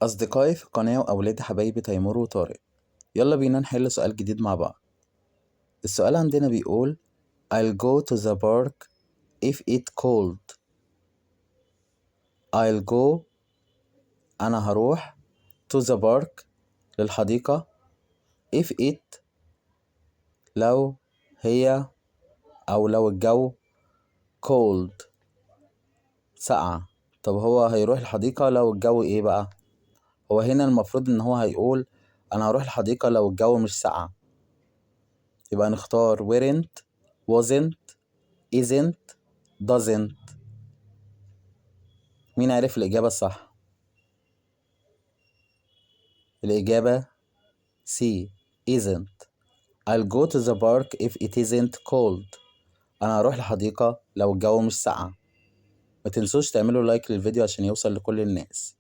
أصدقائي في القناة وأولاد حبايبي تيمور وطارق، يلا بينا نحل سؤال جديد مع بعض. السؤال عندنا بيقول I'll go to the park if it cold. I'll go أنا هروح to the park للحديقة if it لو هي أو لو الجو cold ساقعة. طب هو هيروح الحديقة لو الجو ايه بقى؟ هو هنا المفروض ان هو هيقول انا هروح الحديقة لو الجو مش ساقعة، يبقى نختار weren't wasn't isn't doesn't. مين عرف الإجابة الصح؟ الإجابة C isn't. I'll go to the park if it isn't cold. أنا هروح الحديقة لو الجو مش ساقعة. ما تنسوش تعملوا لايك للفيديو عشان يوصل لكل الناس.